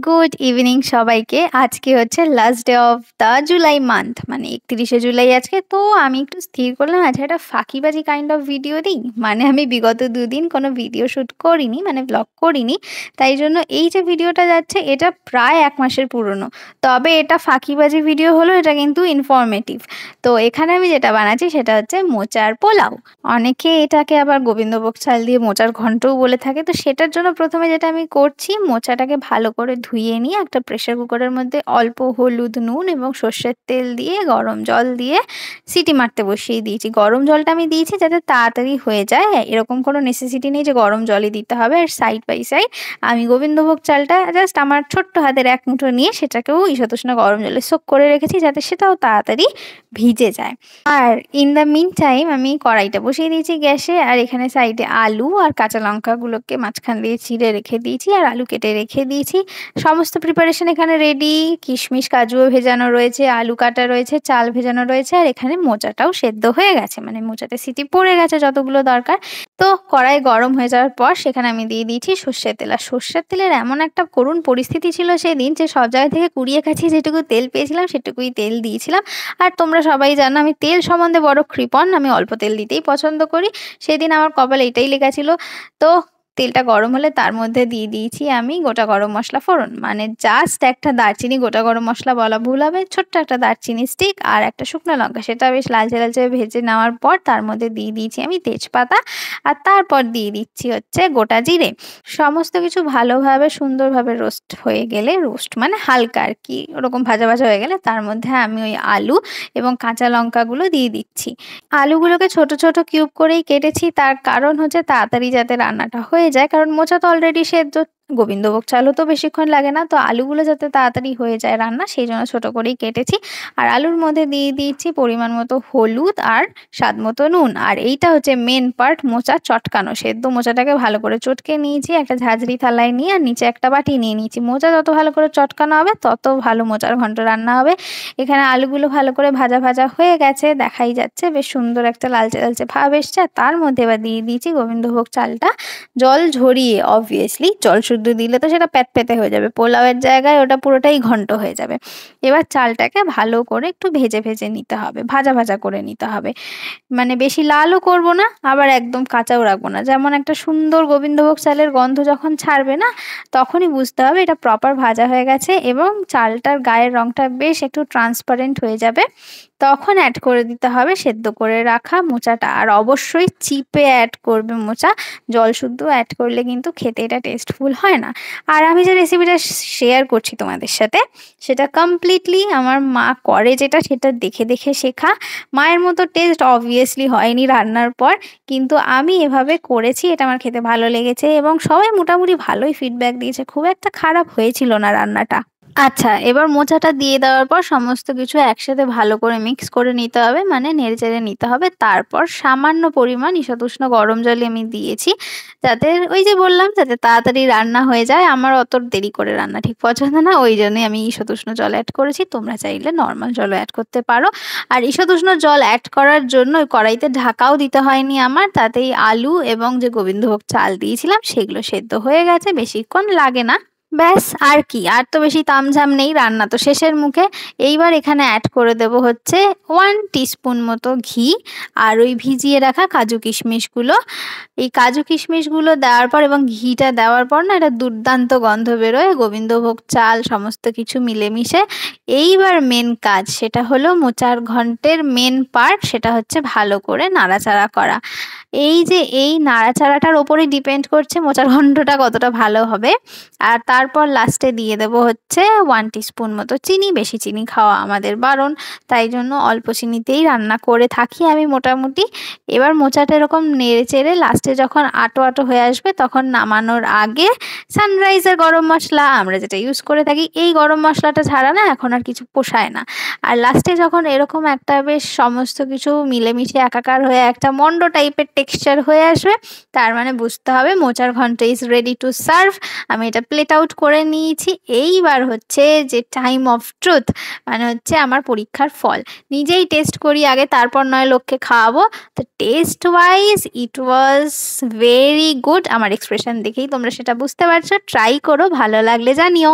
Good evening সবাইকে। আজকে হচ্ছে last day of the July month, মানে 31শে জুলাই আজকে। তো আমি একটু স্থির করলাম আজকে একটা ফাঁকিবাজি কাইন্ড অফ ভিডিও দিই। মানে আমি বিগত ২ দিন কোনো ভিডিও শুট করিনি, মানে ব্লগ করিনি। তাই জন্য এই যে ভিডিওটা যাচ্ছে এটা প্রায় ১ মাসের পুরনো। তবে এটা ফাঁকিবাজি ভিডিও হলেও এটা কিন্তু ইনফরমেটিভ। তো এখানে আমি যেটা বানাচ্ছি সেটা হচ্ছে মোচার পোলাও। অনেকে এটাকে আবার গোবিন্দভোগ চাল দিয়ে মোচার ঘন্টও বলে থাকে। তো সেটার জন্য প্রথমে যেটা আমি করছি, মোচাটাকে ভালো করে ধুয়ে নিয়ে একটা প্রেসার কুকারের মধ্যে অল্প হলুদ, নুন এবং সর্ষের তেল দিয়ে গরম জল দিয়ে সিটি মারতে বসিয়ে দিয়েছি। গরম জলটা আমি দিয়েছি যাতে তাড়াতাড়ি হয়ে যায়, এরকম কোনো নেসেসিটি নেই যে গরম জলই দিতে হবে। আর সাইড বাই সাইড আমি গোবিন্দভোগ চালটা জাস্ট আমার ছোট্ট হাতের ১ মুঠো নিয়ে সেটাকেও ঈশতুষ্ণ গরম জলে সোক করে রেখেছি যাতে সেটাও তাড়াতাড়ি ভিজে যায়। আর ইন দ্য মিন টাইম আমি কড়াইটা বসিয়ে দিয়েছি গ্যাসে, আর এখানে সাইডে আলু আর কাঁচা লঙ্কাগুলোকে মাঝখান দিয়ে চিড়ে রেখে দিয়েছি, আর আলু কেটে রেখে দিয়েছি। সমস্ত প্রিপারেশন এখানে রেডি। কিশমিশ কাজুও ভেজানো রয়েছে, আলু কাটা রয়েছে, চাল ভেজানো রয়েছে, আর এখানে মোচাটাও সেদ্ধ হয়ে গেছে, মানে মোচাতে সিটি পড়ে গেছে যতগুলো দরকার। তো কড়াই গরম হয়ে যাওয়ার পর সেখানে আমি দিয়ে দিয়েছি সর্ষের তেল। আর সর্ষের তেলের এমন একটা করুণ পরিস্থিতি ছিল সেদিন যে সব জায়গা থেকে কুড়িয়ে কাছিয়ে যেটুকু তেল পেয়েছিলাম সেটুকুই তেল দিয়েছিলাম। আর তোমরা সবাই জানো আমি তেল সম্বন্ধে বড় কৃপণ, আমি অল্প তেল দিতেই পছন্দ করি। সেদিন আমার কপালে এটাই লেখা ছিল। তো তেলটা গরম হলে তার মধ্যে দিয়ে দিয়েছি আমি গোটা গরম মশলা ফোড়ন, মানে জাস্ট একটা দারচিনি, গোটা গরম মশলা বলা ভুল হবে, ছোট্ট একটা দারচিনি স্টিক আর একটা শুকনো লঙ্কা, সেটা বেশ লালচে লালচে ভেজে নেওয়ার পর তার মধ্যে দিয়ে দিয়েছি আমি তেজপাতা, আর তারপর দিয়ে দিচ্ছি হচ্ছে গোটা জিরে। সমস্ত কিছু ভালোভাবে সুন্দরভাবে রোস্ট হয়ে গেলে, রোস্ট মানে হালকা আর কি ওরকম ভাজা ভাজা হয়ে গেলে তার মধ্যে আমি ওই আলু এবং কাঁচা লঙ্কাগুলো দিয়ে দিচ্ছি। আলুগুলোকে ছোট ছোট কিউব করেই কেটেছি, তার কারণ হচ্ছে তাড়াতাড়ি যাতে রান্নাটা হয়ে যায়, কারণ মোচা তো অলরেডি সেদ্ধ, গোবিন্দভোগ চালও তো বেশিক্ষণ লাগে না। তো আলুগুলো যাতে তাড়াতাড়ি হয়ে যায় রান্না, সেই জন্য ছোট করেই কেটেছি। আর আলুর মধ্যে দিয়ে দিয়েছি পরিমাণ মতো হলুদ আর স্বাদ মতো নুন। আর এইটা হচ্ছে মেন পার্ট, মোচা চটকানো। সেদ্ধ মোচাটাকে ভালো করে চটকে নিয়েছি একটা ঝাঁঝরি থালায় নিয়ে, আর নিচে একটা বাটি নিয়ে নিয়েছি। মোচা যত ভালো করে চটকানো হবে তত ভালো মোচার ঘন্ট রান্না হবে। এখানে আলুগুলো ভালো করে ভাজা ভাজা হয়ে গেছে, দেখাই যাচ্ছে বেশ সুন্দর একটা লালচে লালচে ভাব এসছে। আর তার মধ্যে এবার দিয়ে দিয়েছি গোবিন্দভোগ চালটা জল ঝরিয়ে। অবভিয়াসলি জল শুদ্ধ দিলে তো সেটা প্যাতপ্যাতে হয়ে যাবে, পোলাওয়ের জায়গায় ওটা পুরোটাই ঘন্ট হয়ে যাবে। এবার চালটাকে ভালো করে একটু ভেজে ভেজে নিতে হবে, ভাজা ভাজা করে নিতে হবে। মানে বেশি লালও করব না, আবার একদম কাঁচাও রাখবো না। যেমন একটা সুন্দর গোবিন্দভোগ চালের গন্ধ যখন ছাড়বে না, তখনই বুঝতে হবে এটা প্রপার ভাজা হয়ে গেছে এবং চালটার গায়ের রংটা বেশ একটু ট্রান্সপারেন্ট হয়ে যাবে। তখন অ্যাড করে দিতে হবে সেদ্ধ করে রাখা মোচাটা। আর অবশ্যই চিপে অ্যাড করবে মোচা, জল শুদ্ধ অ্যাড করলে কিন্তু খেতে এটা টেস্টফুল হয় না। আর আমি যে রেসিপিটা শেয়ার করছি তোমাদের সাথে, সেটা কমপ্লিটলি আমার মা করে যেটা, সেটা দেখে দেখে শেখা। মায়ের মতো টেস্ট অবভিয়াসলি হয়নি রান্নার পর, কিন্তু আমি এভাবে করেছি, এটা আমার খেতে ভালো লেগেছে এবং সবাই মোটামুটি ভালোই ফিডব্যাক দিয়েছে, খুব একটা খারাপ হয়েছিল না রান্নাটা। আচ্ছা, এবার মোচাটা দিয়ে দেওয়ার পর সমস্ত কিছু একসাথে ভালো করে মিক্স করে নিতে হবে, মানে নেড়েচেড়ে নিতে হবে। তারপর সামান্য পরিমাণ ঈশতুষ্ণ গরম জল আমি দিয়েছি, যাতে ওই যে বললাম যাতে তাড়াতাড়ি রান্না হয়ে যায়। আমার অত দেরি করে রান্না ঠিক পছন্দ না, ওই জন্যই আমি ঈশতুষ্ণ জল অ্যাড করেছি। তোমরা চাইলে নর্মাল জলও অ্যাড করতে পারো। আর ঈশতুষ্ণ জল অ্যাড করার জন্য ওই কড়াইতে ঢাকাও দিতে হয়নি আমার, তাতেই আলু এবং যে গোবিন্দভোগ চাল দিয়েছিলাম সেগুলো সেদ্ধ হয়ে গেছে, বেশিক্ষণ লাগে না। ব্যাস, আর কি, আর তো বেশি তামঝাম নেই, রান্না তো শেষের মুখে। এইবার এখানে অ্যাড করে দেব হচ্ছে 1 টিস্পুন মতো ঘি, আর ওই ভিজিয়ে রাখা কাজু কিশমিশগুলো। এই কাজু কিশমিশগুলো দেওয়ার পর এবং ঘিটা দেওয়ার পর না, এটা দুর্দান্ত গন্ধ বেরোয় গোবিন্দভোগ চাল সমস্ত কিছু মিলেমিশে। এইবার মেন কাজ, সেটা হলো মোচার ঘন্টের মেন পার্ট, সেটা হচ্ছে ভালো করে নাড়াচাড়া করা। এই যে এই নাড়াচাড়াটার ওপরেই ডিপেন্ড করছে মোচার ঘন্টটা কতটা ভালো হবে। আর তারপর লাস্টে দিয়ে দেবো হচ্ছে 1 টিস্পুন মতো চিনি। বেশি চিনি খাওয়া আমাদের বারণ, তাই জন্য অল্প চিনিতেই রান্না করে থাকি আমি মোটামুটি। এবার মোচাটা এরকম নেড়ে চেড়ে লাস্টে যখন আটো আটো হয়ে আসবে, তখন নামানোর আগে সানরাইজের গরম মশলা আমরা যেটা ইউজ করে থাকি, এই গরম মশলাটা ছাড়া না এখন আর কিছু পোষায় না। আর লাস্টে যখন এরকম একটা বেশ সমস্ত কিছু মিলেমিশে একাকার হয়ে একটা মন্ড টাইপের টেক্সচার হয়ে আসবে, তার মানে বুঝতে হবে মোচার ঘন্ট ইজ রেডি টু সার্ভ। আমি এটা প্লেট আউট করে নিয়েছি। এইবার হচ্ছে যে টাইম অফ ট্রুথ, মানে হচ্ছে আমার পরীক্ষার ফল। নিজেই টেস্ট করি আগে, তারপর নয় লোককে খাওয়াবো। তো taste wise it was very good. আমার এক্সপ্রেশন দেখেই তোমরা সেটা বুঝতে পারছো। ট্রাই করো, ভালো লাগলে জানিও।